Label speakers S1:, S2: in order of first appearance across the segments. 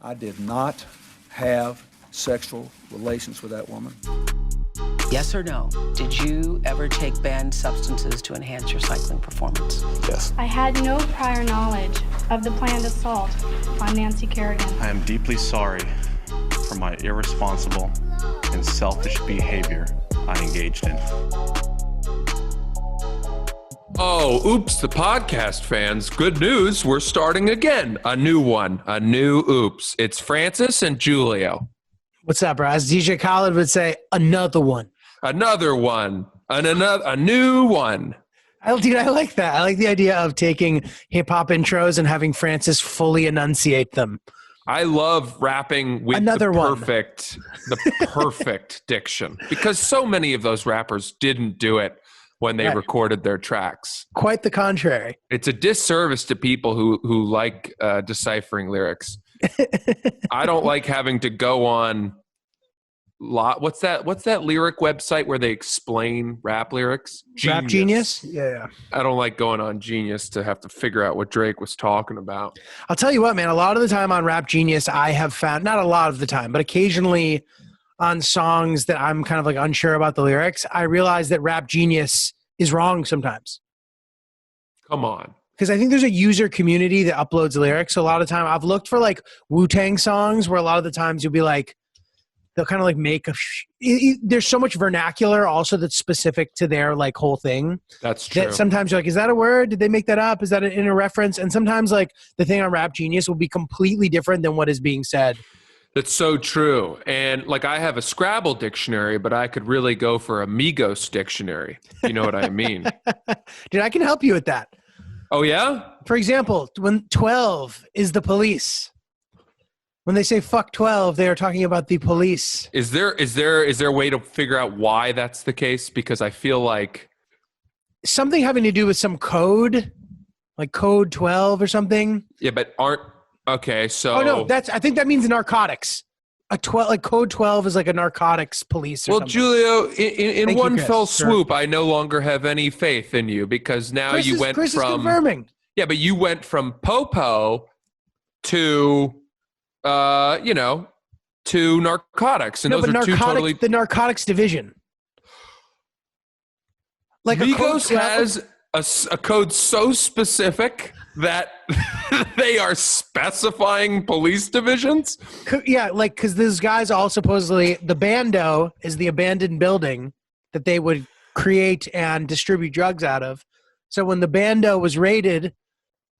S1: I did not have sexual relations with that woman.
S2: Yes or no? Did you ever take banned substances to enhance your cycling performance?
S3: Yes.
S4: I had no prior knowledge of the planned assault on Nancy Kerrigan.
S3: I am deeply sorry for my irresponsible and selfish behavior I engaged in.
S5: Oh, oops, the podcast fans. Good news, we're starting again. A new one, a new oops. It's Francis and Giulio.
S6: What's up, bro? As DJ Khaled would say, another one.
S5: Another one, a new one.
S6: Dude, I like that. I like the idea of taking hip-hop intros and having Francis fully enunciate them.
S5: I love rapping with
S6: Another
S5: the perfect diction, because so many of those rappers didn't do it when they recorded their tracks.
S6: Quite the contrary.
S5: It's a disservice to people who like deciphering lyrics. I don't like having to go on what's that lyric website where they explain rap lyrics?
S6: Rap Genius? Yeah.
S5: I don't like going on Genius to have to figure out what Drake was talking about.
S6: I'll tell you what, man, a lot of the time on Rap Genius, I have found, not a lot of the time, but occasionally on songs that I'm kind of like unsure about the lyrics, I realize that Rap Genius is wrong sometimes.
S5: Come on.
S6: Because I think there's a user community that uploads lyrics. So a lot of time I've looked for like Wu-Tang songs where a lot of the times you'll be like, they'll kind of like make there's so much vernacular also that's specific to their like whole thing.
S5: That's true.
S6: That sometimes you're like, is that a word? Did they make that up? Is that in a reference? And sometimes like the thing on Rap Genius will be completely different than what is being said.
S5: That's so true. And like I have a Scrabble dictionary, but I could really go for a Migos dictionary. You know what I mean?
S6: Dude, I can help you with that.
S5: Oh, yeah?
S6: For example, when 12 is the police. When they say fuck 12, they are talking about the police.
S5: Is there a way to figure out why that's the case? Because I feel like
S6: something having to do with some code, like code 12 or something.
S5: Yeah, but okay, so
S6: oh no, I think that means narcotics. Like code 12 is like a narcotics police or something.
S5: Giulio, in
S6: Thank
S5: one
S6: you, Chris.
S5: fell
S6: Sure.
S5: swoop, I no longer have any faith in you, because now
S6: Chris is confirming.
S5: Yeah, but you went from Popo to to narcotics, and those are two totally.
S6: The narcotics division. Like
S5: Migos has a code so specific that they are specifying police divisions.
S6: Yeah, like because those guys all supposedly the bando is the abandoned building that they would create and distribute drugs out of. So when the bando was raided,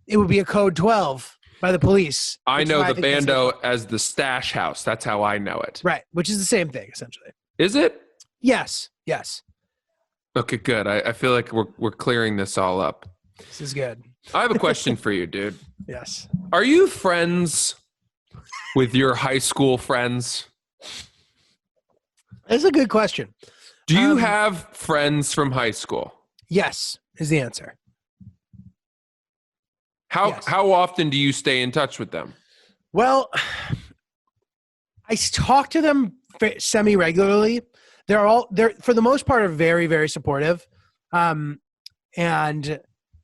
S6: it would be a code 12. By the police.
S5: I know the bando as the stash house. That's how I know it.
S6: Right, which is the same thing, essentially.
S5: Is it?
S6: Yes.
S5: Okay, good. I feel like we're clearing this all up.
S6: This is good.
S5: I have a question for you, dude.
S6: Yes.
S5: Are you friends with your high school friends?
S6: That's a good question.
S5: Do you have friends from high school?
S6: Yes, is the answer.
S5: How often do you stay in touch with them? Well,
S6: I talk to them semi-regularly. They're for the most part are very, very supportive. And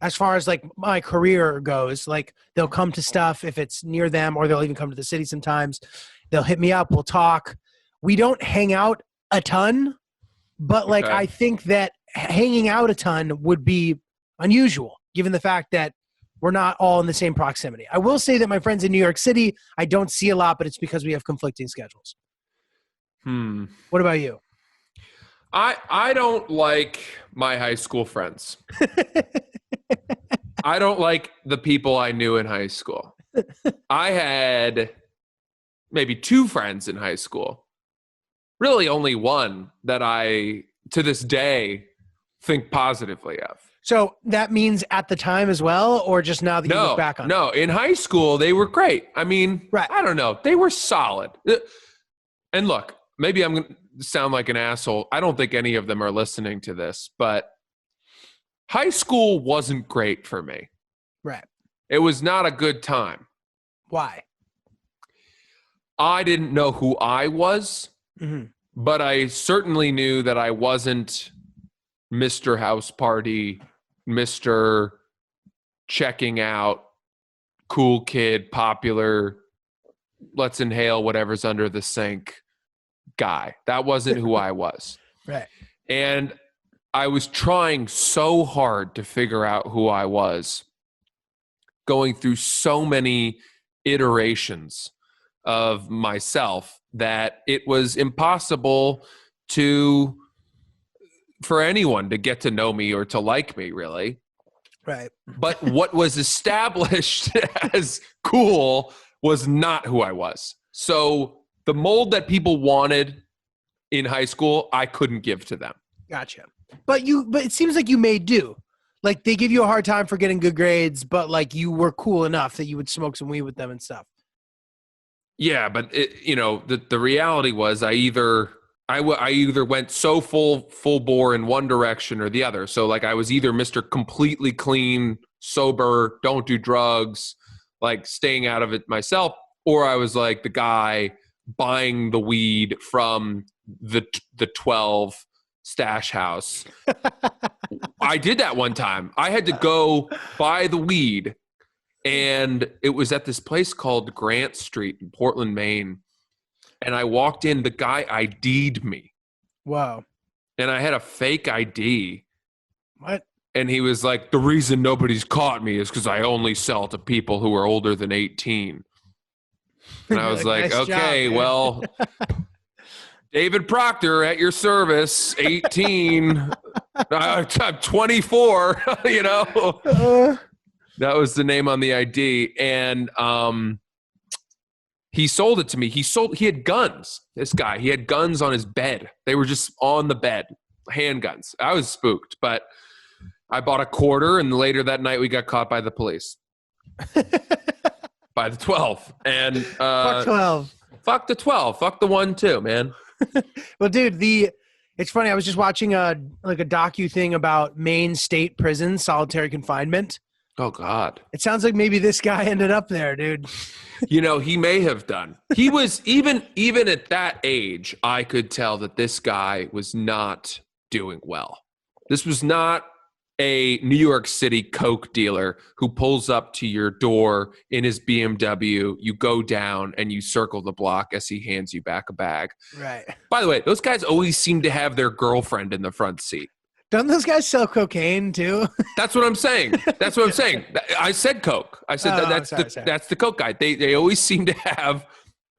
S6: as far as like my career goes, like they'll come to stuff if it's near them, or they'll even come to the city sometimes. They'll hit me up. We'll talk. We don't hang out a ton, but like I think that hanging out a ton would be unusual given the fact that we're not all in the same proximity. I will say that my friends in New York City, I don't see a lot, but it's because we have conflicting schedules. What about you?
S5: I don't like my high school friends. I don't like the people I knew in high school. I had maybe 2 friends in high school. Really only one that I, to this day, think positively of.
S6: So that means at the time as well, or just now that you look back on it?
S5: No, in high school, they were great. I mean, I don't know. They were solid. And look, maybe I'm going to sound like an asshole. I don't think any of them are listening to this, but high school wasn't great for me.
S6: Right.
S5: It was not a good time.
S6: Why?
S5: I didn't know who I was, but I certainly knew that I wasn't Mr. House Party, Mr. Checking Out, cool kid, popular, let's inhale whatever's under the sink guy. That wasn't who I was.
S6: Right.
S5: And I was trying so hard to figure out who I was, going through so many iterations of myself that it was impossible for anyone to get to know me or to like me, really.
S6: Right.
S5: But what was established as cool was not who I was. So the mold that people wanted in high school, I couldn't give to them.
S6: Gotcha. But it seems like you made do. Like they give you a hard time for getting good grades, but like you were cool enough that you would smoke some weed with them and stuff.
S5: Yeah, but the reality was I either went so full bore in one direction or the other. So like I was either Mr. completely clean, sober, don't do drugs, like staying out of it myself, or I was like the guy buying the weed from the 12 stash house. I did that one time. I had to go buy the weed, and it was at this place called Grant Street in Portland, Maine. And I walked in, the guy ID'd me.
S6: Wow.
S5: And I had a fake ID.
S6: What?
S5: And he was like, the reason nobody's caught me is because I only sell to people who are older than 18. And I was like,
S6: nice
S5: okay,
S6: job,
S5: well, David Proctor at your service, 18. I'm 24, That was the name on the ID. And he sold it to me. He had guns. This guy, he had guns on his bed. They were just on the bed, handguns. I was spooked, but I bought a quarter, and later that night we got caught by the police. By the 12. And
S6: Fuck 12.
S5: Fuck the 12. Fuck the 1 too, man.
S6: Well, dude, it's funny. I was just watching a docu thing about Maine state prison solitary confinement.
S5: Oh God.
S6: It sounds like maybe this guy ended up there, dude.
S5: He may have done. He was even at that age, I could tell that this guy was not doing well. This was not a New York City coke dealer who pulls up to your door in his BMW. You go down and you circle the block as he hands you back a bag.
S6: Right.
S5: By the way, those guys always seem to have their girlfriend in the front seat.
S6: Don't those guys sell cocaine too?
S5: That's what I'm saying. I said coke. I said that's the coke guy. They always seem to have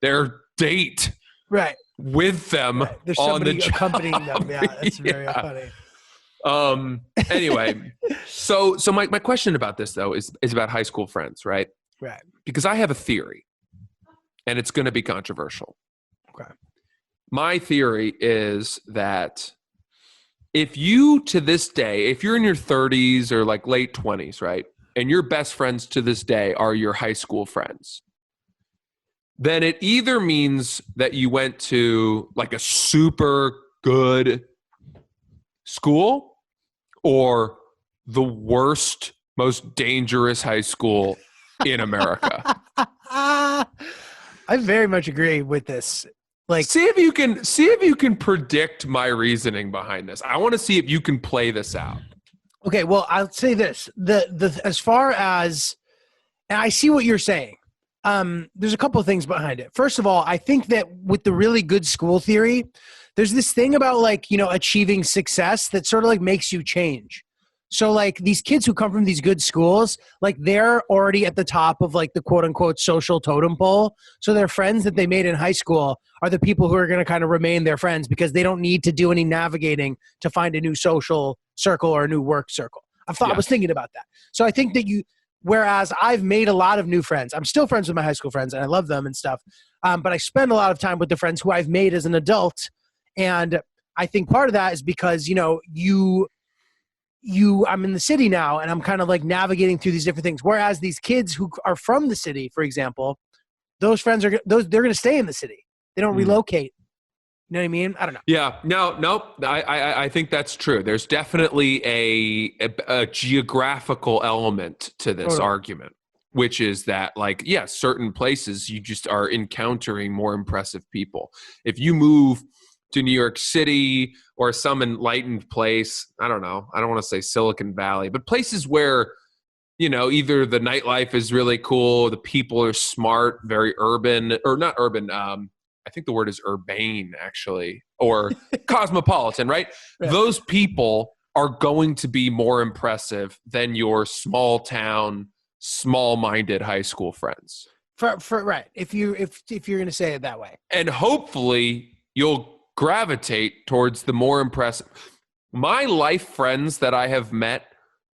S5: their date
S6: right
S5: with them
S6: right. There's
S5: on
S6: somebody
S5: the job.
S6: accompanying them. Yeah, that's very funny.
S5: Anyway, so my question about this though is about high school friends, right?
S6: Right.
S5: Because I have a theory, and it's going to be controversial.
S6: Okay.
S5: My theory is that if you, to this day, if you're in your 30s or like late 20s, right, and your best friends to this day are your high school friends, then it either means that you went to like a super good school or the worst, most dangerous high school in America.
S6: I very much agree with this. Like,
S5: see if you can predict my reasoning behind this. I want to see if you can play this out.
S6: Okay, well, I'll say this: the as far as, and I see what you're saying. There's a couple of things behind it. First of all, I think that with the really good school theory, there's this thing about like, achieving success that sort of like makes you change. So like these kids who come from these good schools, like they're already at the top of like the quote unquote social totem pole. So their friends that they made in high school are the people who are going to kind of remain their friends because they don't need to do any navigating to find a new social circle or a new work circle. I was thinking about that. So I think that whereas I've made a lot of new friends, I'm still friends with my high school friends and I love them and stuff. But I spend a lot of time with the friends who I've made as an adult. And I think part of that is because, I'm in the city now and I'm kind of like navigating through these different things. Whereas these kids who are from the city, for example, those friends they're going to stay in the city. They don't relocate. You know what I mean? I don't know.
S5: Yeah, nope. I think that's true. There's definitely a geographical element to this argument, which is that like, certain places you just are encountering more impressive people. If you move to New York City or some enlightened place, I don't know. I don't want to say Silicon Valley, but places where either the nightlife is really cool, the people are smart, very urban, or not urban. I think the word is urbane, actually, or cosmopolitan, right?
S6: Right.
S5: Those people are going to be more impressive than your small town, small-minded high school friends.
S6: For right. If you're going to say it that way.
S5: And hopefully you'll gravitate towards the more impressive. My life friends that I have met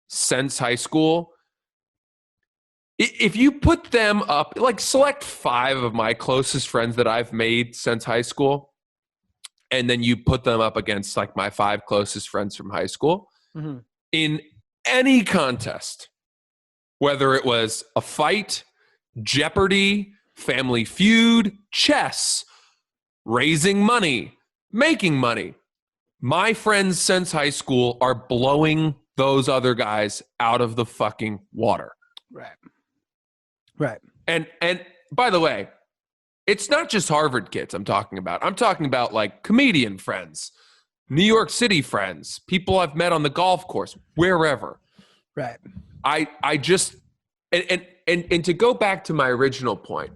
S5: since high school, if you put them up, like select 5 of my closest friends that I've made since high school, and then you put them up against like my 5 closest friends from high school, in any contest, whether it was a fight, Jeopardy, Family Feud, chess, raising money, making money, my friends since high school are blowing those other guys out of the fucking water.
S6: Right.
S5: And by the way, it's not just Harvard kids I'm talking about. I'm talking about like comedian friends, New York City friends, people I've met on the golf course, wherever.
S6: Right.
S5: I just and to go back to my original point,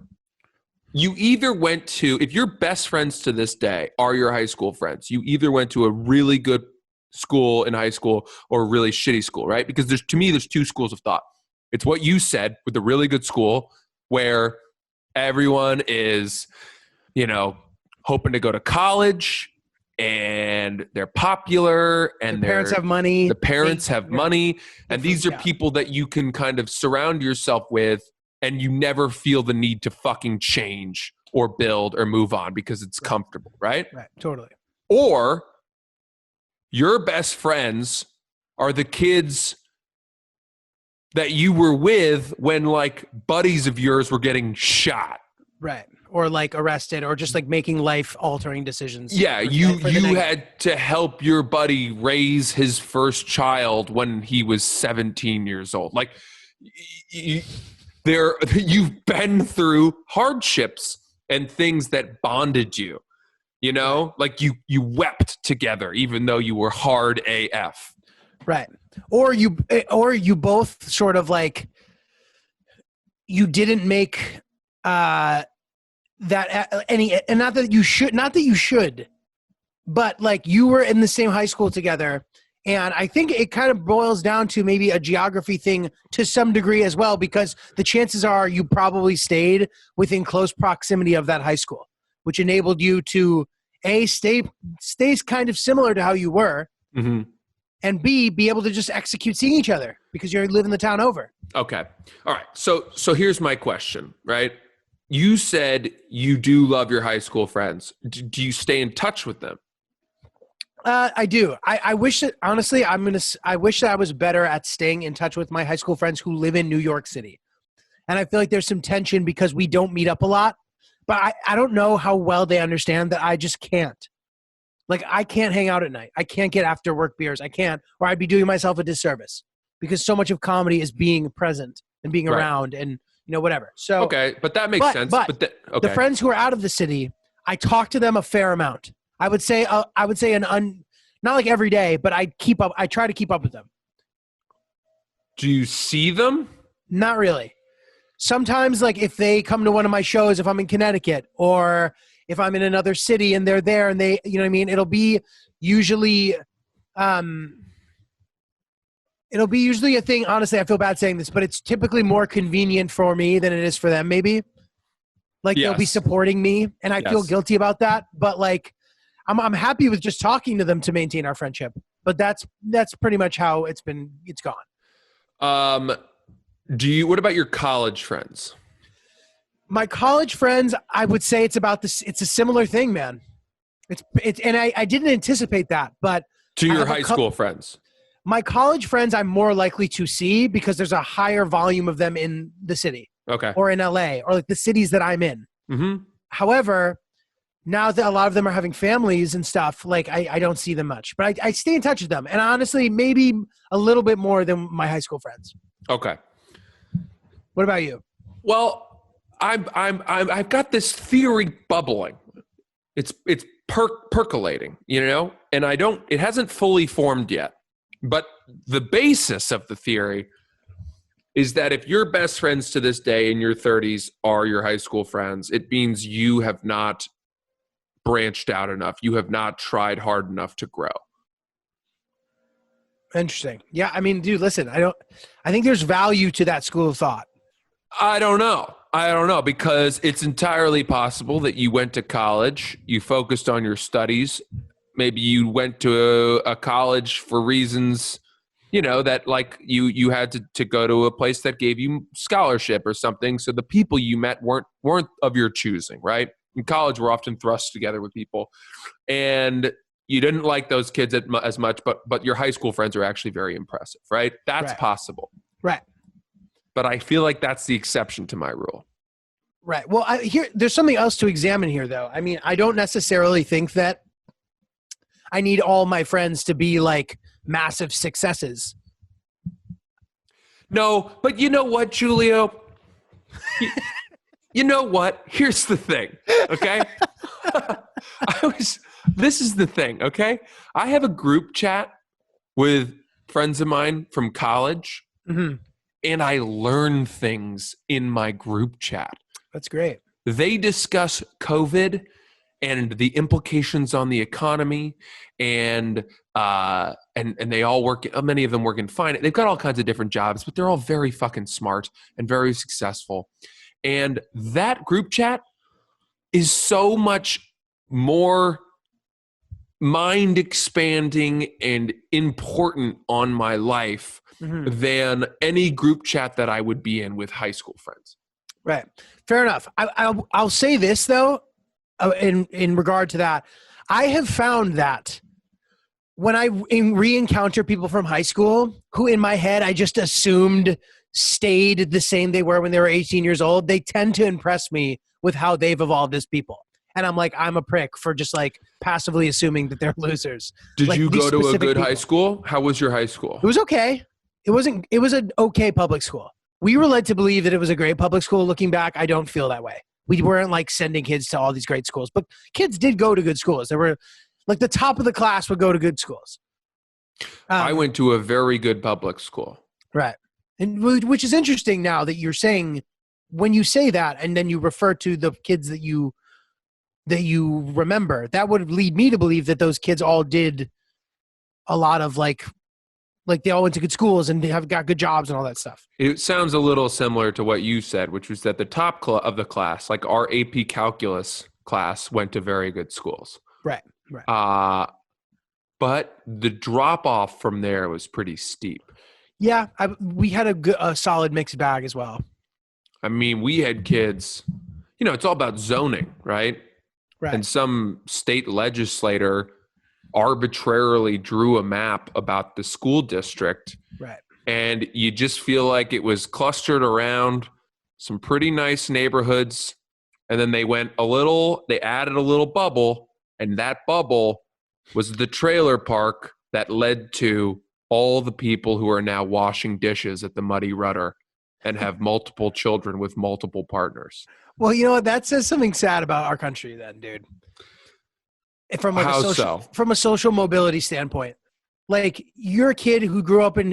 S5: you either went to, if your best friends to this day are your high school friends, you either went to a really good school in high school or a really shitty school, right? Because there's 2 schools of thought. It's what you said with the really good school where everyone is, hoping to go to college and they're popular and
S6: the parents have money.
S5: The parents have money. And these are people that you can kind of surround yourself with and you never feel the need to fucking change or build or move on because it's comfortable, right?
S6: Right, totally.
S5: Or your best friends are the kids that you were with when like buddies of yours were getting shot.
S6: Right. Or like arrested or just like making life altering decisions.
S5: Yeah. You had to help your buddy raise his first child when he was 17 years old. Like you've been through hardships and things that bonded you, like you wept together, even though you were hard AF.
S6: Right. Or you both sort of like, you didn't make that any, and not that you should, but like you were in the same high school together. And I think it kind of boils down to maybe a geography thing to some degree as well, because the chances are you probably stayed within close proximity of that high school, which enabled you to stays kind of similar to how you were. Mm-hmm. And B, be able to just execute seeing each other because you're living the town over.
S5: Okay. All right. So here's my question, right? You said you do love your high school friends. Do you stay in touch with them?
S6: I do. I wish that, honestly, I wish that I was better at staying in touch with my high school friends who live in New York City. And I feel like there's some tension because we don't meet up a lot. But I don't know how well they understand that I just can't. Like, I can't hang out at night. I can't get after work beers. I can't, or I'd be doing myself a disservice because so much of comedy is being present and being around and, whatever. So,
S5: okay, but that makes sense. But
S6: the friends who are out of the city, I talk to them a fair amount. I would say not like every day, but I try to keep up with them.
S5: Do you see them?
S6: Not really. Sometimes, like if they come to one of my shows, if I'm in Connecticut or if I'm in another city and they're there and they, it'll be usually a thing. Honestly, I feel bad saying this, but it's typically more convenient for me than it is for them. Maybe like they'll be supporting me and I feel guilty about that. But like, I'm happy with just talking to them to maintain our friendship, but that's pretty much how it's gone.
S5: What about your college friends?
S6: My college friends, I would say it's about this. It's a similar thing, man. And I didn't anticipate that, but
S5: to your high school friends,
S6: my college friends, I'm more likely to see because there's a higher volume of them in the city, or in LA, or like the cities that I'm in. Mm-hmm. However, now that a lot of them are having families and stuff, like I don't see them much, but I stay in touch with them, and honestly, maybe a little bit more than my high school friends. Okay. What about you?
S5: Well, I've got this theory bubbling. It's percolating, and it hasn't fully formed yet. But the basis of the theory is that if your best friends to this day in your 30s are your high school friends, it means you have not branched out enough. You have not tried hard enough to grow.
S6: Interesting. Yeah, I mean, dude, listen, I think there's value to that school of thought.
S5: I don't know because it's entirely possible that you went to college, you focused on your studies. Maybe you went to a college for reasons, that like you had to go to a place that gave you scholarship or something. So the people you met weren't of your choosing, right? In college, we're often thrust together with people, and you didn't like those kids as much, but your high school friends are actually very impressive, right? That's possible.
S6: Right.
S5: But I feel like that's the exception to my rule.
S6: Right. Well, there's something else to examine here, though. I mean, I don't necessarily think that I need all my friends to be like massive successes.
S5: No, but you know what, Giulio? You know what? Here's the thing, okay? This is the thing, okay? I have a group chat with friends of mine from college, and I learn things in my group chat.
S6: That's great.
S5: They discuss COVID and the implications on the economy, and they all work. Many of them work in finance. They've got all kinds of different jobs, but they're all very fucking smart and very successful. And that group chat is so much more mind expanding and important on my life than any group chat that I would be in with high school friends.
S6: Right. Fair enough. I'll say this though, in regard to that, I have found that when I re-encounter people from high school who in my head I just assumed stayed the same they were when they were 18 years old, they tend to impress me with how they've evolved as people. And I'm like, I'm a prick for just like passively assuming that they're losers.
S5: Did
S6: like,
S5: you go to a good
S6: people.
S5: high school? How was your high school?
S6: It was okay. It was an okay public school. We were led to believe that it was a great public school. Looking back, I don't feel that way. We weren't like sending kids to all these great schools, but kids did go to good schools. There were like the top of the class would go to good schools.
S5: I went to a very good public school.
S6: Right. And which is interesting now that you're saying, when you say that and then you refer to the kids that you remember, that would lead me to believe that those kids all did a lot of like they all went to good schools and they have got good jobs and all that stuff.
S5: It sounds a little similar to what you said, which was that the top of the class, like our AP calculus class, went to very good schools.
S6: Right. Right.
S5: But the drop off from there was pretty steep.
S6: Yeah, we had a solid mixed bag as well.
S5: I mean, we had kids, it's all about zoning, right?
S6: Right.
S5: And some state legislator arbitrarily drew a map about the school district.
S6: Right.
S5: And you just feel like it was clustered around some pretty nice neighborhoods. And then they added a little bubble, and that bubble was the trailer park that led to all the people who are now washing dishes at the Muddy Rudder and have multiple children with multiple partners.
S6: Well, you know what? That says something sad about our country then, dude. From like from a social mobility standpoint. Like, you're a kid who grew up in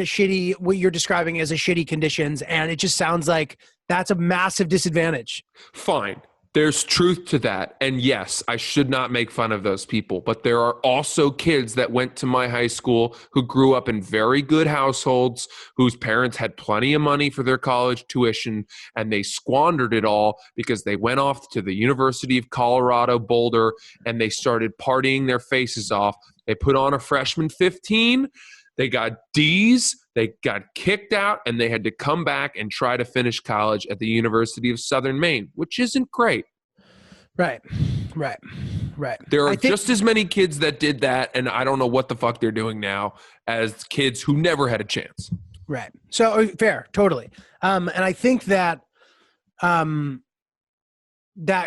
S6: what you're describing as shitty conditions, and it just sounds like that's a massive disadvantage.
S5: Fine. There's truth to that. And yes, I should not make fun of those people. But there are also kids that went to my high school who grew up in very good households, whose parents had plenty of money for their college tuition, and they squandered it all because they went off to the University of Colorado Boulder and they started partying their faces off. They put on a freshman 15. They got D's, they got kicked out, and they had to come back and try to finish college at the University of Southern Maine, which isn't great.
S6: Right.
S5: There are just as many kids that did that, and I don't know what the fuck they're doing now, as kids who never had a chance.
S6: Right. So fair, totally. And I think that that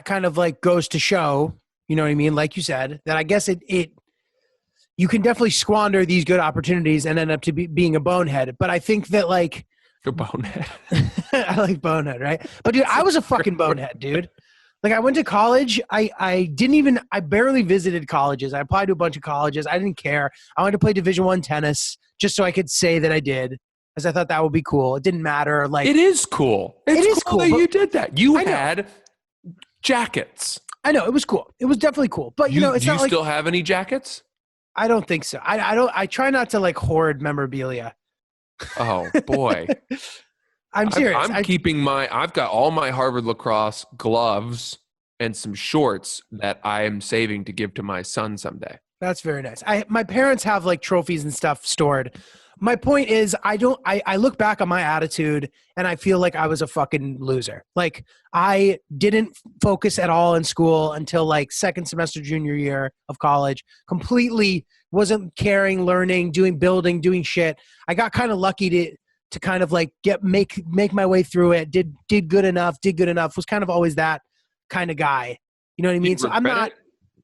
S6: kind of like goes to show, you know what I mean? Like you said, that I guess you can definitely squander these good opportunities and end up being a bonehead. But I think that like
S5: a bonehead.
S6: I like bonehead, right? But dude, I was a fucking bonehead, dude. Like, I went to college. I barely visited colleges. I applied to a bunch of colleges. I didn't care. I wanted to play Division I tennis just so I could say that I did. as I thought that would be cool. It didn't matter. Like,
S5: It is cool. It's
S6: It is
S5: cool
S6: cool,
S5: that
S6: but-
S5: you did that. You
S6: I know.
S5: had jackets.
S6: I know it was cool. It was definitely cool. But you know, it's
S5: do you
S6: not like
S5: still have any jackets?
S6: I don't think so. I don't. I try not to like hoard memorabilia.
S5: Oh boy.
S6: I'm serious.
S5: I've got all my Harvard lacrosse gloves and some shorts that I am saving to give to my son someday.
S6: That's very nice. My parents have like trophies and stuff stored. My point is I look back on my attitude and I feel like I was a fucking loser. Like I didn't focus at all in school until like second semester junior year of college. Completely wasn't caring, learning, doing shit. I got kind of lucky to kind of like make my way through it. Did good enough, was kind of always that kind of guy. You know what I mean? So I'm not.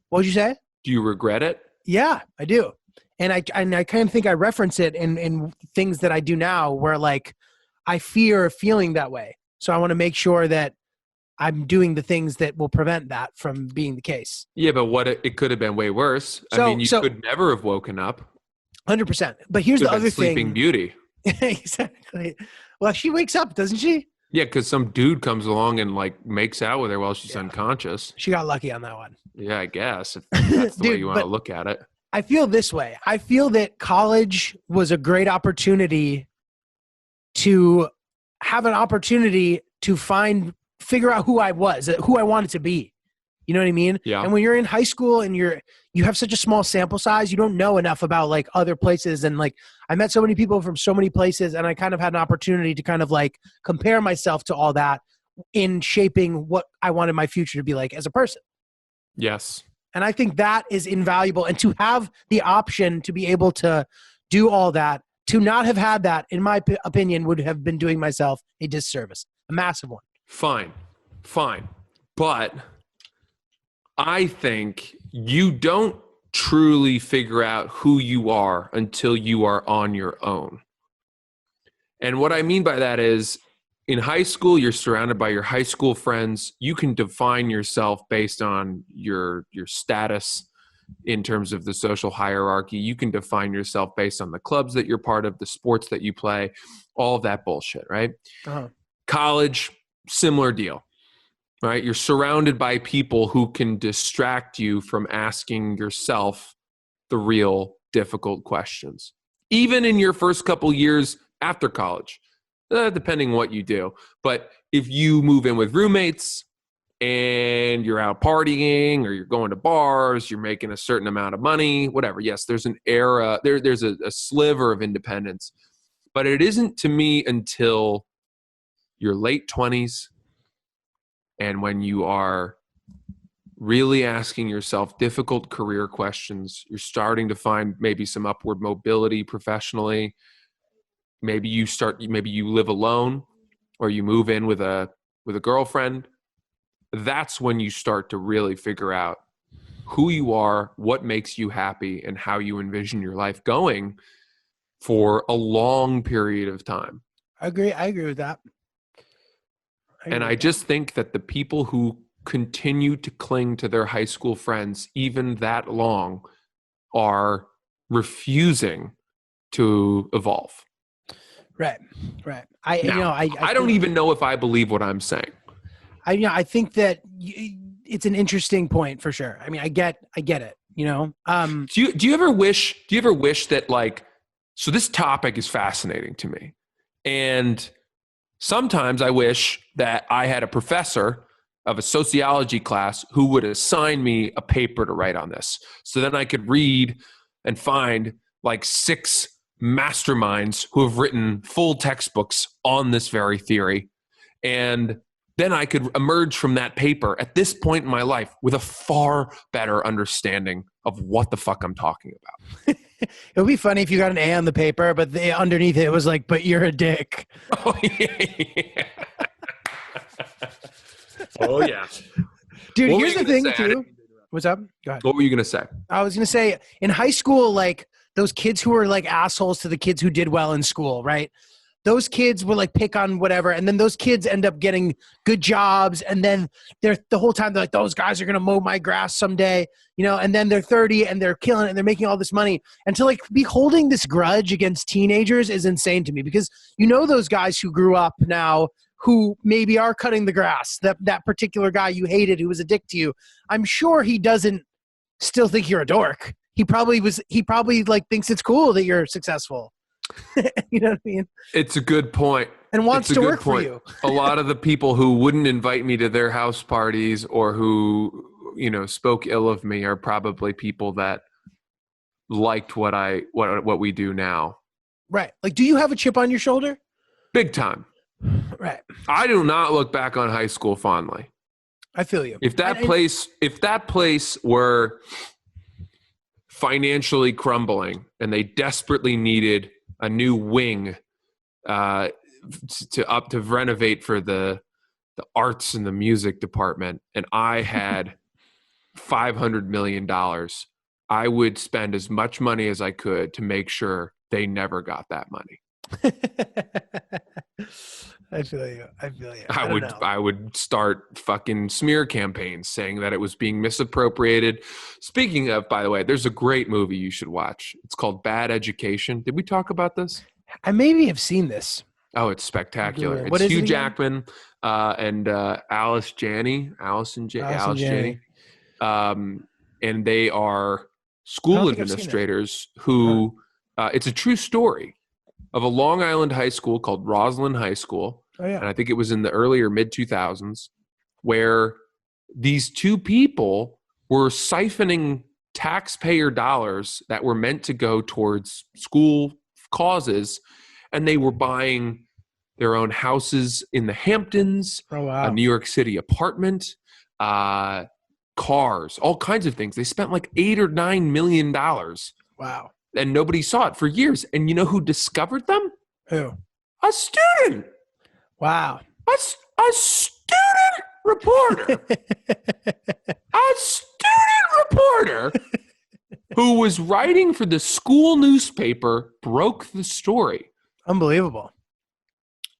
S6: What would you say?
S5: Do you regret it?
S6: Yeah, I do. And I kind of think I reference it in things that I do now where like I fear feeling that way. So I want to make sure that I'm doing the things that will prevent that from being the case.
S5: Yeah, but it could have been way worse. I
S6: So-
S5: mean, you
S6: so-
S5: could never have woken up.
S6: 100%. But here's the
S5: Could have been
S6: other
S5: Sleeping
S6: thing.
S5: Beauty.
S6: Exactly. Well, she wakes up, doesn't she?
S5: Yeah, because some dude comes along and like makes out with her while she's unconscious.
S6: She got lucky on that one.
S5: Yeah, I guess if that's the way
S6: Dude,
S5: you want to
S6: but-
S5: look at it.
S6: I feel this way. I feel that college was a great opportunity to have an opportunity to figure out who I was, who I wanted to be. You know what I mean?
S5: Yeah.
S6: And when you're in high school and you have such a small sample size, you don't know enough about like other places. And like I met so many people from so many places and I kind of had an opportunity to kind of like compare myself to all that in shaping what I wanted my future to be like as a person.
S5: Yes.
S6: And I think that is invaluable. And to have the option to be able to do all that, to not have had that, in my opinion, would have been doing myself a disservice, a massive one.
S5: Fine. But I think you don't truly figure out who you are until you are on your own. And what I mean by that is in high school, you're surrounded by your high school friends. You can define yourself based on your status in terms of the social hierarchy. You can define yourself based on the clubs that you're part of, the sports that you play, all of that bullshit, right?
S6: Uh-huh.
S5: College, similar deal, right? You're surrounded by people who can distract you from asking yourself the real difficult questions. Even in your first couple years after college, depending what you do. But if you move in with roommates and you're out partying or you're going to bars, you're making a certain amount of money, whatever. Yes, there's an era, there's a sliver of independence. But it isn't to me until your late 20s and when you are really asking yourself difficult career questions, you're starting to find maybe some upward mobility professionally. Maybe you live alone or you move in with a girlfriend. That's when you start to really figure out who you are, what makes you happy, and how you envision your life going for a long period of time.
S6: I agree with that.
S5: And I just think that the people who continue to cling to their high school friends even that long are refusing to evolve.
S6: Right. I
S5: don't even know if I believe what I'm saying.
S6: I think that it's an interesting point for sure. I mean, I get it, you know?
S5: Do you ever wish that like, so this topic is fascinating to me. And sometimes I wish that I had a professor of a sociology class who would assign me a paper to write on this. So then I could read and find like 6 masterminds who have written full textbooks on this very theory. And then I could emerge from that paper at this point in my life with a far better understanding of what the fuck I'm talking about.
S6: It would be funny if you got an A on the paper, but underneath it was like, but you're a dick.
S5: Oh, yeah. Oh, yeah.
S6: Dude,
S5: What were
S6: here's
S5: you
S6: the
S5: gonna
S6: thing,
S5: say? I
S6: too.
S5: didn't-
S6: What's up? Go ahead.
S5: What were you going to say?
S6: I was going to say, in high school, like, those kids who were, like, assholes to the kids who did well in school, right? those kids will like pick on whatever, and then those kids end up getting good jobs, and then they're the whole time they're like, those guys are gonna mow my grass someday, and then they're 30 and they're killing it and they're making all this money. And to like be holding this grudge against teenagers is insane to me, because those guys who grew up now who maybe are cutting the grass, that particular guy you hated who was a dick to you, I'm sure he doesn't still think you're a dork. He probably like thinks it's cool that you're successful. You know what I mean?
S5: It's a good point.
S6: And wants to work for you.
S5: A lot of the people who wouldn't invite me to their house parties or who, spoke ill of me are probably people that liked what we do now.
S6: Right. Like, do you have a chip on your shoulder?
S5: Big time.
S6: Right.
S5: I do not look back on high school fondly.
S6: I feel you.
S5: If that place were financially crumbling and they desperately needed a new wing to renovate for the arts and the music department, and I had $500 million, I would spend as much money as I could to make sure they never got that money.
S6: I feel you.
S5: I would start fucking smear campaigns saying that it was being misappropriated. Speaking of, by the way, there's a great movie you should watch. It's called Bad Education. Did we talk about this?
S6: I maybe have seen this.
S5: Oh, it's spectacular.
S6: What
S5: It's
S6: is
S5: Hugh
S6: it
S5: Jackman and Allison Janney. And they are school administrators who it's a true story of a Long Island high school called Roslyn High School.
S6: Oh, yeah.
S5: And I think it was in the earlier mid-2000s, where these two people were siphoning taxpayer dollars that were meant to go towards school causes, and they were buying their own houses in the Hamptons, a New York City apartment, cars, all kinds of things. They spent like $8 or $9 million.
S6: Wow.
S5: And nobody saw it for years. And you know who discovered them?
S6: Who?
S5: A student.
S6: Wow.
S5: A student reporter. A student reporter who was writing for the school newspaper broke the story.
S6: Unbelievable.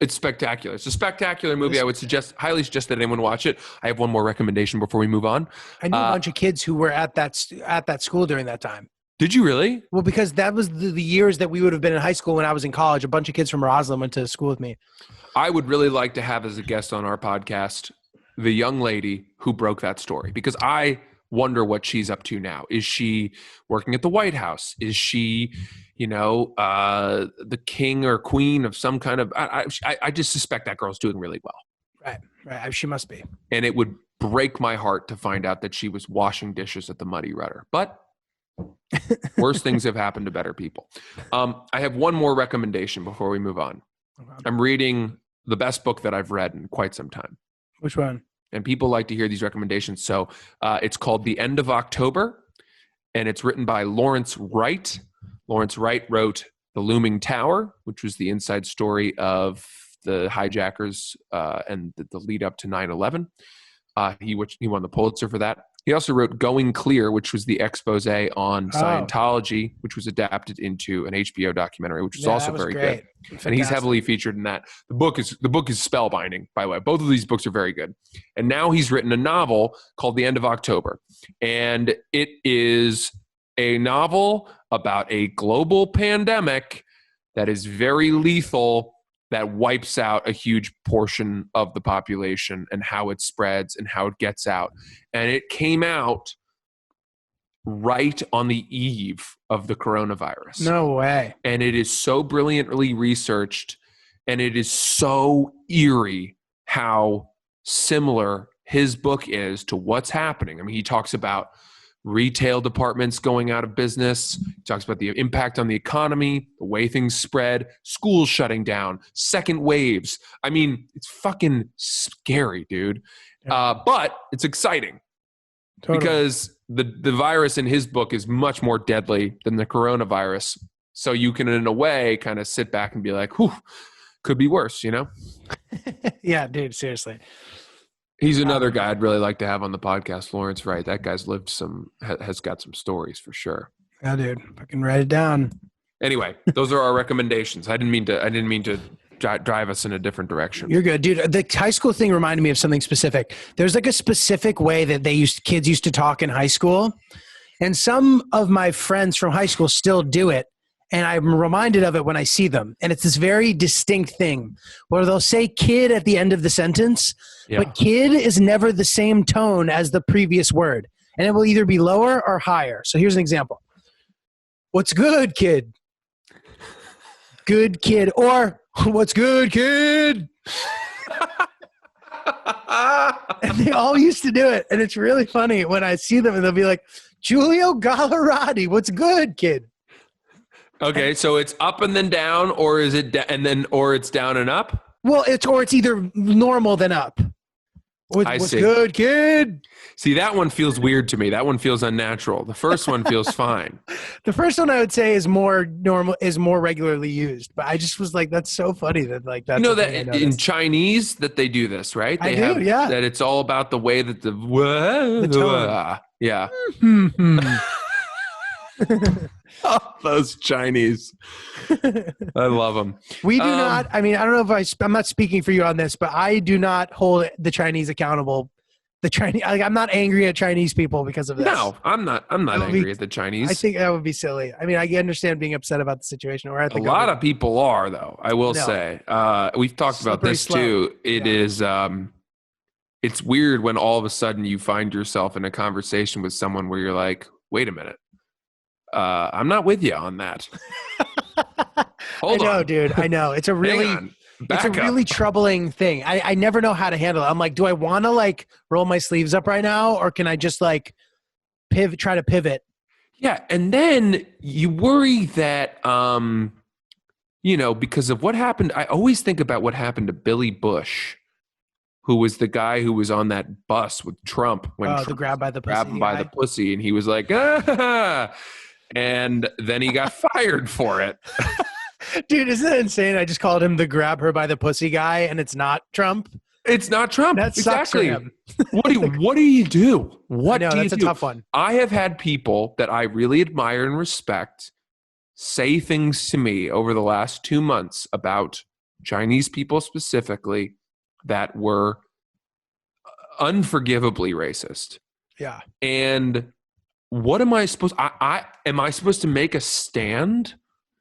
S5: It's spectacular. It's a spectacular movie. I would highly suggest that anyone watch it. I have one more recommendation before we move on.
S6: I knew a bunch of kids who were at that school during that time.
S5: Did you really?
S6: Well, because that was the years that we would have been in high school when I was in college. A bunch of kids from Roslyn went to school with me.
S5: I would really like to have as a guest on our podcast the young lady who broke that story, because I wonder what she's up to now. Is she working at the White House? Is she, the king or queen of some kind of? I just suspect that girl's doing really well.
S6: Right. She must be.
S5: And it would break my heart to find out that she was washing dishes at the Muddy Rudder. But worse things have happened to better people. I have one more recommendation before we move on.
S6: Okay.
S5: I'm reading the best book that I've read in quite some time.
S6: Which one?
S5: And people like to hear these recommendations. So it's called The End of October, and it's written by Lawrence Wright. Lawrence Wright wrote The Looming Tower, which was the inside story of the hijackers and the lead up to 9/11. He won the Pulitzer for that. He also wrote Going Clear, which was the expose on Scientology, which was adapted into an HBO documentary, which was also very good. Fantastic. And he's heavily featured in that. The book is spellbinding, by the way. Both of these books are very good. And now he's written a novel called The End of October. And it is a novel about a global pandemic that is very lethal, that wipes out a huge portion of the population, and how it spreads and how it gets out. And it came out right on the eve of the coronavirus.
S6: No way.
S5: And it is so brilliantly researched, and it is so eerie how similar his book is to what's happening. I mean, he talks about retail departments going out of business. He talks about the impact on the economy, the way things spread, schools shutting down, second waves. I mean, it's fucking scary, dude.
S6: Yeah.
S5: But it's exciting.
S6: Totally.
S5: Because the virus in his book is much more deadly than the coronavirus. So you can, in a way, kind of sit back and be like, whew, could be worse,
S6: Yeah, dude, seriously.
S5: He's another guy I'd really like to have on the podcast, Lawrence Wright. That guy's has got some stories for sure.
S6: Yeah, dude. Fucking write it down.
S5: Anyway, those are our recommendations. I didn't mean to drive us in a different direction.
S6: You're good, dude. The high school thing reminded me of something specific. There's like a specific way that kids used to talk in high school, and some of my friends from high school still do it, and I'm reminded of it when I see them. And it's this very distinct thing where they'll say "kid" at the end of the sentence, but "kid" is never the same tone as the previous word, and it will either be lower or higher. So here's an example: "What's good, kid?" "Good kid," or "What's good, kid?" And they all used to do it, and it's really funny when I see them, and they'll be like, "Giulio Gallerati, what's good, kid?"
S5: Okay, so it's up and then down, or is it or it's down and up?
S6: Well, it's either normal than up. What's
S5: see.
S6: Good, kid?
S5: See, that one feels weird to me. That one feels unnatural. The first one feels fine.
S6: The first one I would say is more normal, is more regularly used. But I just was like, that's so funny that like that's
S5: that in Chinese that they do this, right? They
S6: do, yeah.
S5: That it's all about the way that the
S6: tone.
S5: Yeah. Oh, those Chinese. I love them.
S6: We do not. I mean, I don't know if I'm not speaking for you on this, but I do not hold the Chinese accountable. The Chinese, I'm not angry at Chinese people because of this.
S5: No, I'm not angry at the Chinese.
S6: I think that would be silly. I mean, I understand being upset about the situation. Or
S5: a lot of people are, though. I will say. We've talked about this too. It is. It's weird when all of a sudden you find yourself in a conversation with someone where you're like, "Wait a minute. I'm not with you on that." Hold on.
S6: I know, dude. I know. It's a really troubling thing. I never know how to handle it. I'm like, do I want to like roll my sleeves up right now, or can I just like try to pivot?
S5: Yeah, and then you worry that because of what happened. I always think about what happened to Billy Bush, who was the guy who was on that bus with Trump when Trump
S6: the grab by the pussy
S5: grabbed him by the pussy, and he was like, ah. And then he got fired for it.
S6: Dude, isn't that insane? I just called him the grab her by the pussy guy, and it's not Trump.
S5: It's not Trump.
S6: That sucks for him.
S5: What do you do? What do you do?
S6: That's a tough one.
S5: I have had people that I really admire and respect say things to me over the last 2 months about Chinese people specifically that were unforgivably racist.
S6: Yeah.
S5: And what am I supposed am I supposed to make a stand?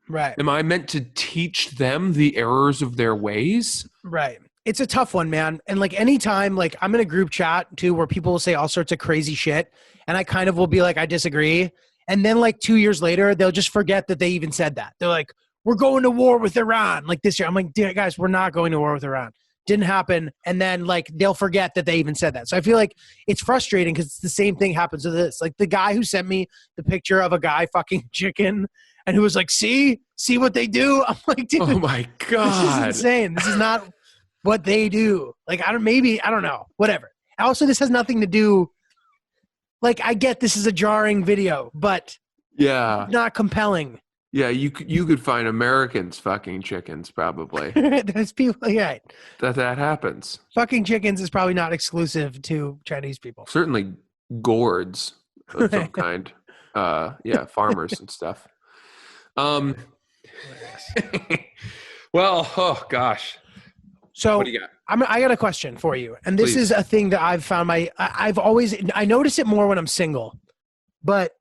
S6: Right.
S5: Am I meant to teach them the errors of their ways?
S6: Right. It's a tough one, man. And like anytime, like I'm in a group chat too, where people will say all sorts of crazy shit. And I kind of will be like, I disagree. And then like 2 years later, they'll just forget that they even said that. They're like, we're going to war with Iran. Like this year. I'm like, guys, we're not going to war with Iran. Didn't happen. And then like they'll forget that they even said that. So I feel like it's frustrating because it's the same thing happens with this. Like the guy who sent me the picture of a guy fucking chicken and who was like, see what they do. I'm like, dude,
S5: oh my God,
S6: this is insane. This is not what they do. Like, I don't know, whatever. Also, this has nothing to do. Like, I get this is a jarring video, but
S5: yeah,
S6: not compelling.
S5: Yeah, you could find Americans fucking chickens probably.
S6: There's people, yeah.
S5: That happens.
S6: Fucking chickens is probably not exclusive to Chinese people.
S5: Certainly gourds of some kind. Yeah, farmers and stuff. Well, oh gosh.
S6: So
S5: what do you got?
S6: I got a question for you. And this is a thing that I've found I notice it more when I'm single, but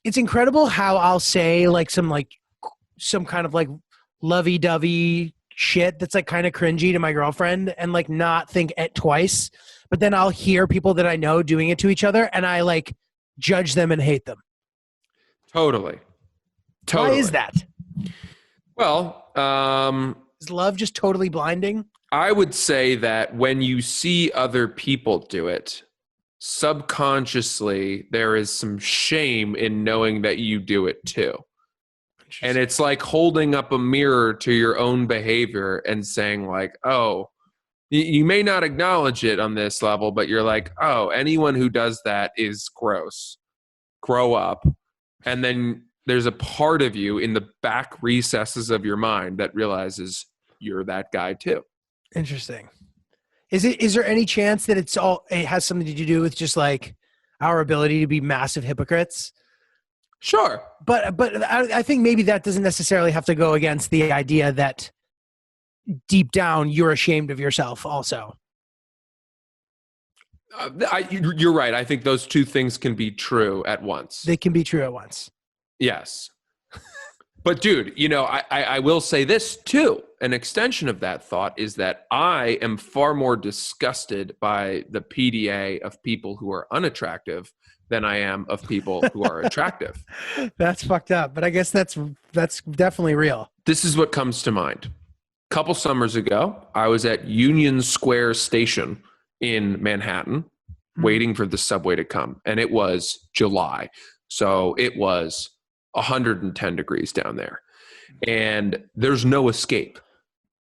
S6: it's incredible how I'll say like some kind of like lovey-dovey shit that's like kind of cringy to my girlfriend and like not think it twice. But then I'll hear people that I know doing it to each other and I like judge them and hate them.
S5: Totally.
S6: Why is that?
S5: Well,
S6: is love just totally blinding?
S5: I would say that when you see other people do it, subconsciously there is some shame in knowing that you do it too. And it's like holding up a mirror to your own behavior and saying like, oh, you may not acknowledge it on this level, but you're like, oh, anyone who does that is gross. Grow up. And then there's a part of you in the back recesses of your mind that realizes you're that guy too.
S6: Interesting. Is there any chance that it has something to do with just like our ability to be massive hypocrites?
S5: Sure.
S6: But I think maybe that doesn't necessarily have to go against the idea that, deep down you're ashamed of yourself also.
S5: You're right. I think those two things can be true at once.
S6: They can be true at once.
S5: Yes. But dude, I will say this too. An extension of that thought is that I am far more disgusted by the PDA of people who are unattractive than I am of people who are attractive.
S6: That's fucked up, but I guess that's definitely real.
S5: This is what comes to mind. A couple summers ago, I was at Union Square Station in Manhattan waiting for the subway to come, and it was July. So it was 110 degrees down there, and there's no escape.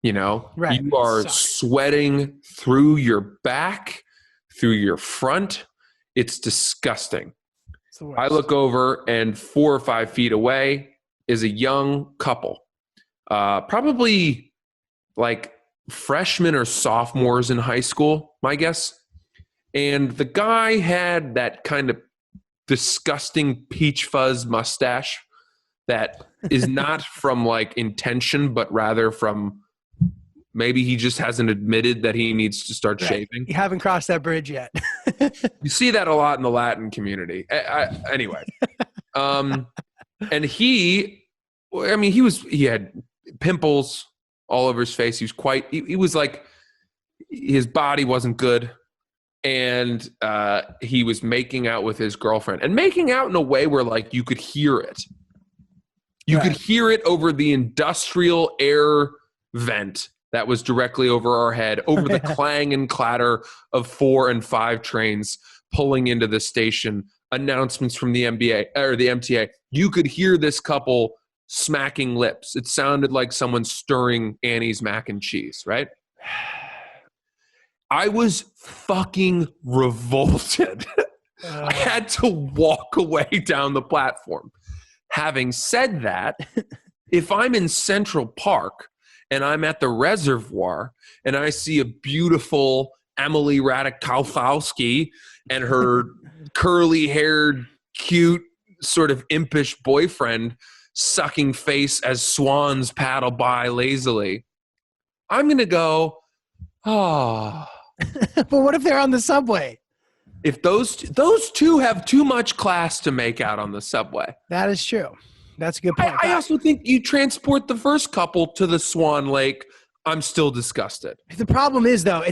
S6: Right.
S5: You are sweating through your back, through your front. It's disgusting.
S6: It's the worst.
S5: I look over, and 4 or 5 feet away is a young couple, probably like freshmen or sophomores in high school, my guess. And the guy had that kind of disgusting peach fuzz mustache that is not from like intention, but rather from maybe he just hasn't admitted that he needs to start shaving.
S6: You haven't crossed that bridge yet.
S5: You see that a lot in the Latin community. Anyway. And he had pimples all over his face. He was like, his body wasn't good. And he was making out with his girlfriend, and making out in a way where like you could hear it. You could hear it over the industrial air vent that was directly over our head, over the clang and clatter of 4 and 5 trains pulling into the station, announcements from the MTA. You could hear this couple smacking lips. It sounded like someone stirring Annie's mac and cheese, right? I was fucking revolted. I had to walk away down the platform. Having said that, if I'm in Central Park and I'm at the reservoir and I see a beautiful Emily Ratajkowski and her curly-haired, cute, sort of impish boyfriend sucking face as swans paddle by lazily, I'm going to go, oh.
S6: But what if they're on the subway?
S5: If those two have too much class to make out on the subway.
S6: That is true. That's a good point.
S5: I also think you transport the first couple to the Swan Lake, I'm still disgusted.
S6: The problem is though,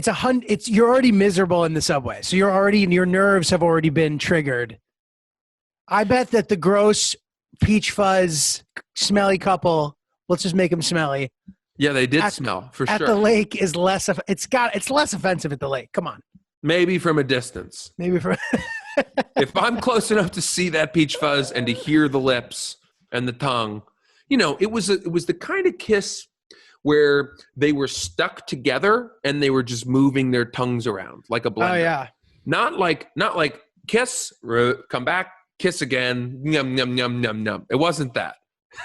S6: you're already miserable in the subway. So your nerves have already been triggered. I bet that the gross peach fuzz smelly couple, let's just make them smelly.
S5: Yeah, they did smell for sure.
S6: At the lake is less offensive at the lake. Come on.
S5: Maybe from a distance. If I'm close enough to see that peach fuzz and to hear the lips and the tongue, it was the kind of kiss where they were stuck together and they were just moving their tongues around like a blender.
S6: Oh yeah.
S5: Not like kiss, come back, kiss again, yum yum yum yum yum. It wasn't that.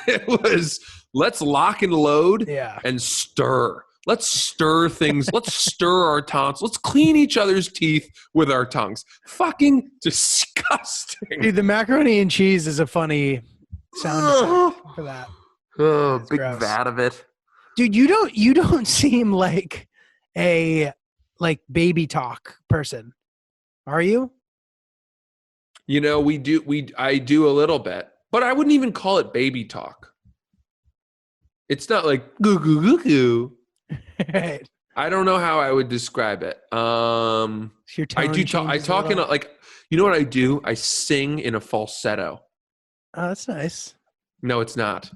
S5: It was let's lock and load and stir. Let's stir things. Let's stir our tongues. Let's clean each other's teeth with our tongues. Fucking disgusting.
S6: Dude, the macaroni and cheese is a funny sound effect for that.
S5: Oh, big
S6: gross.
S5: vat of it.
S6: Dude, you don't seem like a baby talk person. Are you?
S5: I do a little bit, but I wouldn't even call it baby talk. It's not like goo goo goo goo.
S6: Right.
S5: I don't know how I would describe it. I do talk. I talk in what I do? I sing in a falsetto.
S6: Oh, that's nice.
S5: No, it's not.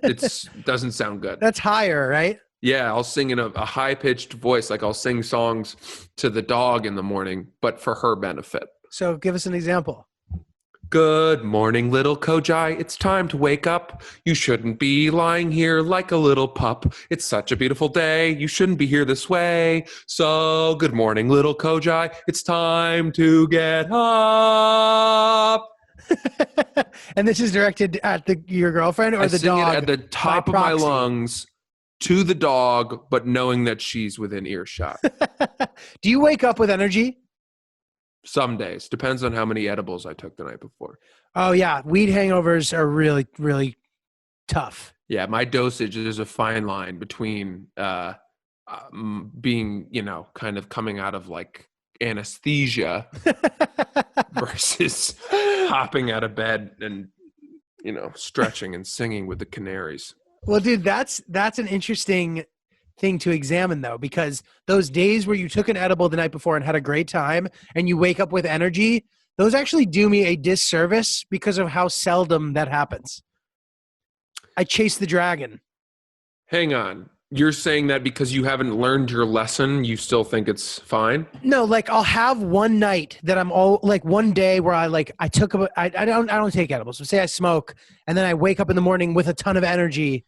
S5: It doesn't sound good.
S6: That's higher, right?
S5: Yeah, I'll sing in a high-pitched voice, like I'll sing songs to the dog in the morning, but for her benefit.
S6: So give us an example.
S5: Good morning, little Kojai. It's time to wake up. You shouldn't be lying here like a little pup. It's such a beautiful day. You shouldn't be here this way. So good morning, little Kojai. It's time to get up.
S6: And this is directed at your girlfriend or the dog?
S5: I sing it at the top of my lungs to the dog, but knowing that she's within earshot.
S6: Do you wake up with energy?
S5: Some days. Depends on how many edibles I took the night before.
S6: Oh, yeah. Weed hangovers are really, really tough.
S5: Yeah, my dosage, there's a fine line between being, kind of coming out of like anesthesia versus hopping out of bed and, stretching and singing with the canaries.
S6: Well, dude, that's an interesting thing to examine though, because those days where you took an edible the night before and had a great time and you wake up with energy, those actually do me a disservice because of how seldom that happens. I chase the dragon.
S5: Hang on. You're saying that because you haven't learned your lesson, you still think it's fine?
S6: No, like I'll have one night that I'm all like one day where I don't take edibles. So say I smoke and then I wake up in the morning with a ton of energy.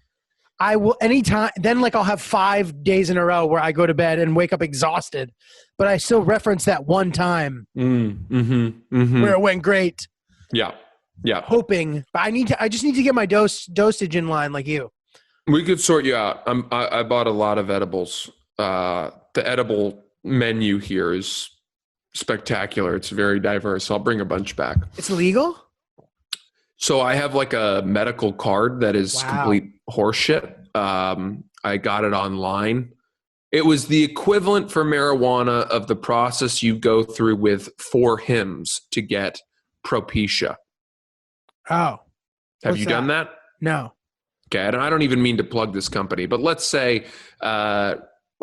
S6: I will anytime then like I'll have 5 days in a row where I go to bed and wake up exhausted, but I still reference that one time where it went great.
S5: Yeah. Yeah.
S6: Hoping, but I just need to get my dosage in line like you.
S5: We could sort you out. I bought a lot of edibles. The edible menu here is spectacular. It's very diverse. I'll bring a bunch back.
S6: It's legal?
S5: So I have like a medical card that is complete horseshit. I got it online. It was the equivalent for marijuana of the process you go through with 4 hymns to get Propecia.
S6: Oh.
S5: Have you done that?
S6: No.
S5: Okay, and I don't even mean to plug this company, but let's say I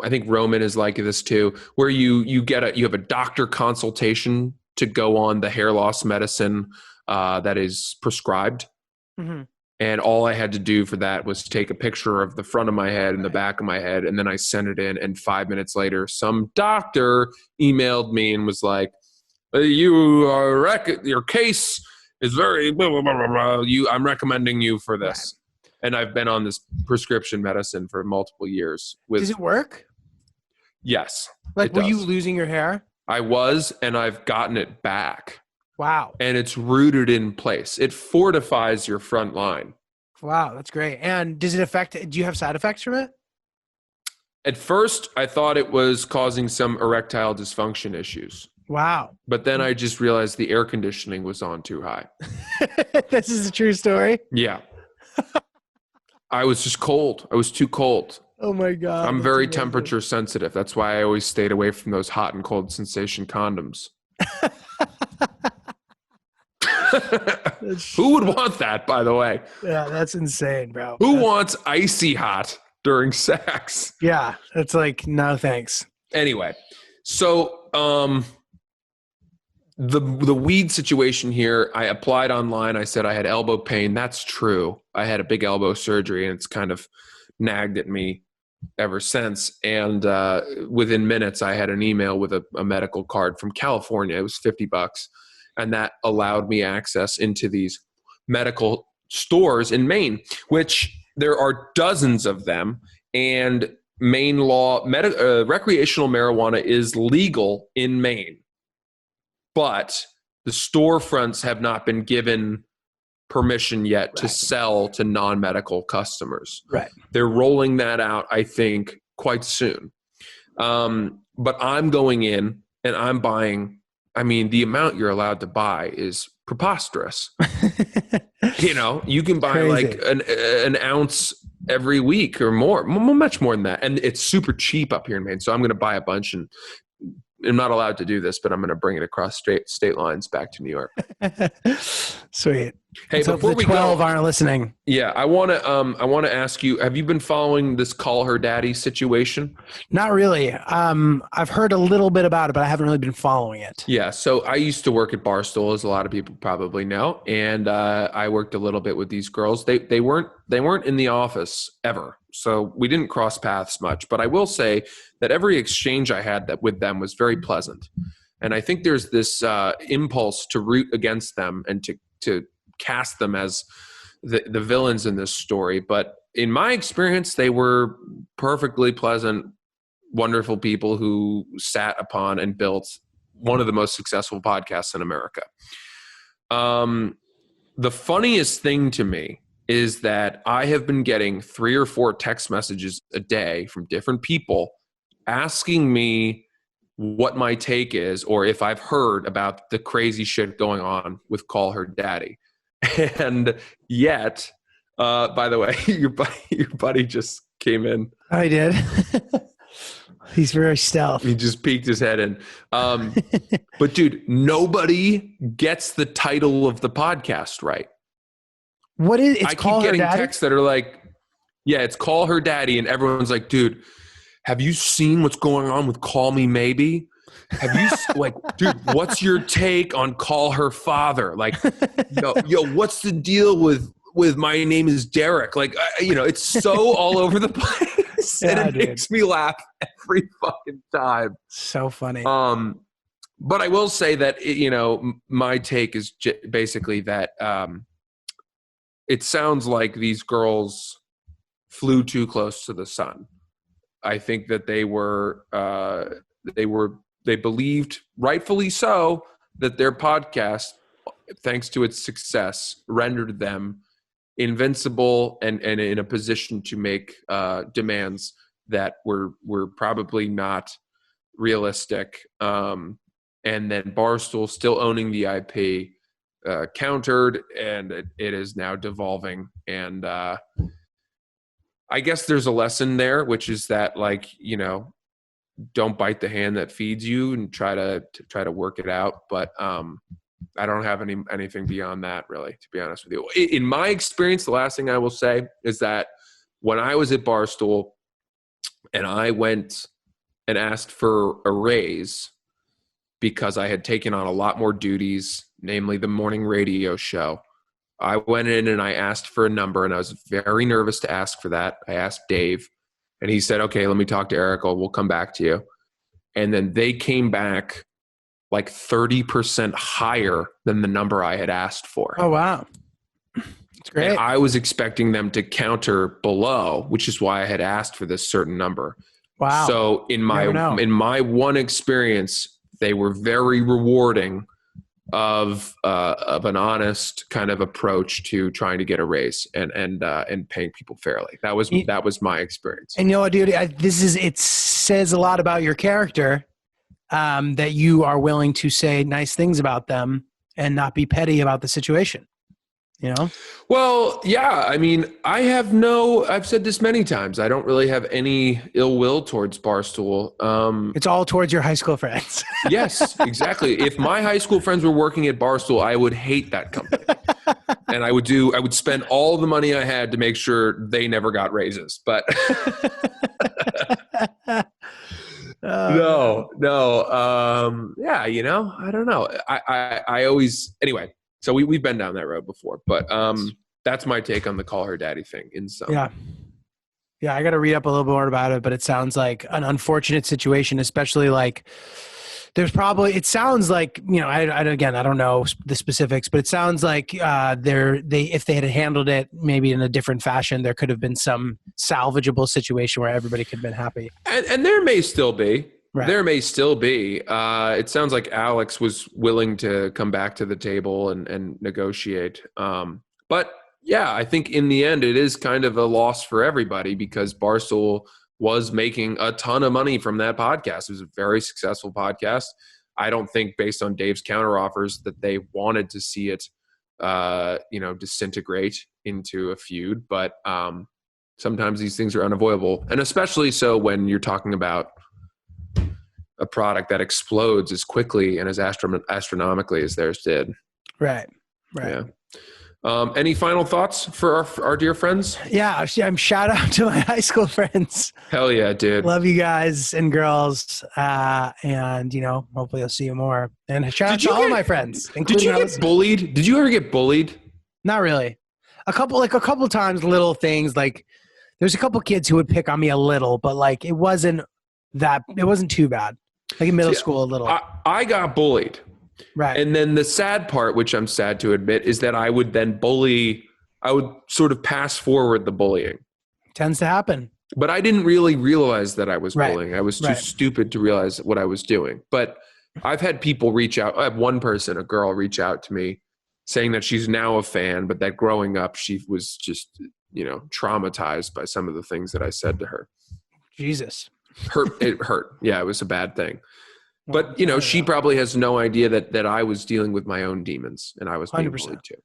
S5: think Roman is like this too, where you have a doctor consultation to go on the hair loss medicine that is prescribed, and all I had to do for that was take a picture of the front of my head and the back of my head, and then I sent it in. And 5 minutes later, some doctor emailed me and was like, "Your case is very blah, blah, blah, blah. I'm recommending you for this." And I've been on this prescription medicine for multiple years.
S6: Does it work?
S5: Yes.
S6: Like, were you losing your hair?
S5: I was, and I've gotten it back.
S6: Wow.
S5: And it's rooted in place. It fortifies your front line.
S6: Wow, that's great. And do you have side effects from it?
S5: At first, I thought it was causing some erectile dysfunction issues.
S6: Wow.
S5: But then I just realized the air conditioning was on too high.
S6: This is a true story?
S5: Yeah. I was just cold. I was too cold.
S6: Oh my God.
S5: I'm very temperature sensitive. That's why I always stayed away from those hot and cold sensation condoms. Who would want that, by the way?
S6: Yeah, that's insane, bro.
S5: Who wants icy hot during sex?
S6: Yeah, it's like, no thanks.
S5: Anyway, so the weed situation here, I applied online. I said I had elbow pain. That's true. I had a big elbow surgery, and it's kind of nagged at me ever since. And within minutes, I had an email with a medical card from California. It was $50, and that allowed me access into these medical stores in Maine, which there are dozens of them. And Maine law, recreational marijuana is legal in Maine. But the storefronts have not been given permission yet to sell to non-medical customers.
S6: Right.
S5: They're rolling that out, I think, quite soon. But I'm going in and I'm buying. I mean, the amount you're allowed to buy is preposterous. You can buy like an ounce every week or more, much more than that. And it's super cheap up here in Maine. So I'm going to buy a bunch, and I'm not allowed to do this, but I'm going to bring it across state lines back to New York.
S6: Sweet.
S5: Hey,
S6: so
S5: before
S6: the
S5: we
S6: 12
S5: go,
S6: aren't listening.
S5: Yeah, I want to ask you: have you been following this call her daddy situation?
S6: Not really. I've heard a little bit about it, but I haven't really been following it.
S5: Yeah. So I used to work at Barstool, as a lot of people probably know, and I worked a little bit with these girls. They weren't in the office ever, so we didn't cross paths much. But I will say that every exchange I had with them was very pleasant, and I think there's this impulse to root against them and to cast them as the villains in this story. But in my experience, they were perfectly pleasant, wonderful people who sat upon and built one of the most successful podcasts in America. The funniest thing to me is that I have been getting 3 or 4 text messages a day from different people asking me what my take is, or if I've heard about the crazy shit going on with Call Her Daddy. And yet By the way, your buddy just came in.
S6: I did. He's very stealth.
S5: He just peeked his head in. But dude, nobody gets the title of the podcast right.
S6: What is? It's
S5: I keep
S6: Call Her
S5: getting
S6: Daddy?
S5: texts that are like, yeah, it's Call Her Daddy, and everyone's like, dude, have you seen what's going on with Call Me Maybe? Have you like, dude, what's your take on Call Her Father? Like, yo, what's the deal with My Name Is Derek? Like, it's so all over the place,
S6: Yeah,
S5: and it
S6: dude.
S5: makes me laugh every fucking time.
S6: So funny.
S5: But I will say that my take is basically that it sounds like these girls flew too close to the sun. I think that they believed, rightfully so, that their podcast, thanks to its success, rendered them invincible and in a position to make demands that were probably not realistic. And then Barstool, still owning the IP, countered, and it is now devolving. And I guess there's a lesson there, which is that, like, don't bite the hand that feeds you, and try to work it out. But I don't have anything beyond that, really, to be honest with you. In my experience, the last thing I will say is that when I was at Barstool and I went and asked for a raise because I had taken on a lot more duties, namely the morning radio show, I went in and I asked for a number, and I was very nervous to ask for that. I asked Dave, and he said, okay, let me talk to Erica. We'll come back to you. And then they came back like 30% higher than the number I had asked for.
S6: Oh, wow. That's great.
S5: And I was expecting them to counter below, which is why I had asked for this certain number.
S6: Wow.
S5: So in my one experience, they were very rewarding of an honest kind of approach to trying to get a raise and paying people fairly. That was my experience.
S6: And dude, it says a lot about your character, that you are willing to say nice things about them and not be petty about the situation.
S5: Well, yeah. I mean, I've said this many times, I don't really have any ill will towards Barstool.
S6: It's all towards your high school friends.
S5: Yes, exactly. If my high school friends were working at Barstool, I would hate that company. And I would spend all the money I had to make sure they never got raises. But no. Yeah, I don't know. I always, anyway. So we've been down that road before, but that's my take on the Call Her Daddy thing.
S6: Yeah, I got to read up a little more about it, but it sounds like an unfortunate situation, especially like it sounds like, I don't know the specifics, but it sounds like if they had handled it maybe in a different fashion, there could have been some salvageable situation where everybody could have been happy.
S5: And there may still be.
S6: Right.
S5: There may still be. It sounds like Alex was willing to come back to the table and negotiate. But yeah, I think in the end, it is kind of a loss for everybody because Barstool was making a ton of money from that podcast. It was a very successful podcast. I don't think, based on Dave's counteroffers, that they wanted to see it, disintegrate into a feud. But sometimes these things are unavoidable, and especially so when you're talking about a product that explodes as quickly and as astronomically as theirs did.
S6: Right.
S5: Yeah. Any final thoughts for our dear friends?
S6: Yeah. Shout out to my high school friends.
S5: Hell yeah, dude.
S6: Love you guys and girls. And hopefully I'll see you more. And shout out to all my friends.
S5: Did you get bullied? Did you ever get bullied?
S6: Not really. A couple times, little things, like there's a couple kids who would pick on me a little, but like it wasn't too bad. Like in middle school, a little.
S5: I got bullied.
S6: Right.
S5: And then the sad part, which I'm sad to admit, is that I would then I would sort of pass forward the bullying.
S6: Tends to happen.
S5: But I didn't really realize that I was
S6: Right.
S5: bullying. I was too stupid to realize what I was doing. But I've had people reach out. I have one person, a girl, reach out to me saying that she's now a fan, but that growing up, she was just, traumatized by some of the things that I said to her.
S6: Jesus.
S5: It hurt. Yeah, it was a bad thing. But, she probably has no idea that I was dealing with my own demons and I was being
S6: 100%.
S5: bullied too.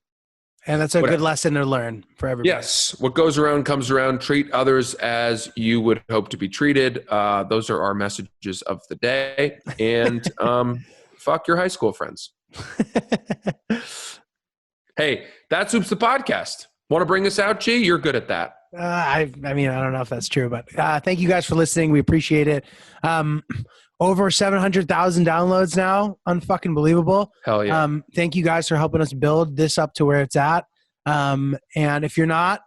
S6: And that's a good lesson to learn for everybody.
S5: Yes. What goes around comes around. Treat others as you would hope to be treated. Those are our messages of the day. And fuck your high school friends. Hey, that's Oops the Podcast. Want to bring us out, G? You're good at that.
S6: I mean, I don't know if that's true, but thank you guys for listening. We appreciate it. Over 700,000 downloads now. Unfucking believable.
S5: Hell yeah.
S6: Thank you guys for helping us build this up to where it's at. And if you're not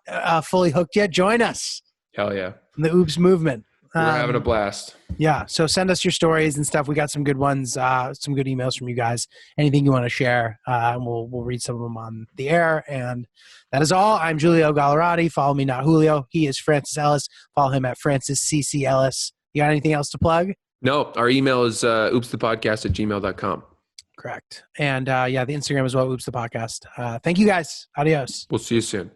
S6: fully hooked yet, join us.
S5: Hell yeah.
S6: In the Oops movement.
S5: We're having a blast.
S6: Yeah. So send us your stories and stuff. We got some good ones, some good emails from you guys. Anything you want to share, and we'll read some of them on the air. And that is all. I'm Giulio Gallerati. Follow me, not Julio. He is Francis Ellis. Follow him at Francis CC Ellis. You got anything else to plug?
S5: No, our email is oopsthepodcast@gmail.com.
S6: Correct. And the Instagram as well, Oops the Podcast. Thank you guys. Adios.
S5: We'll see you soon.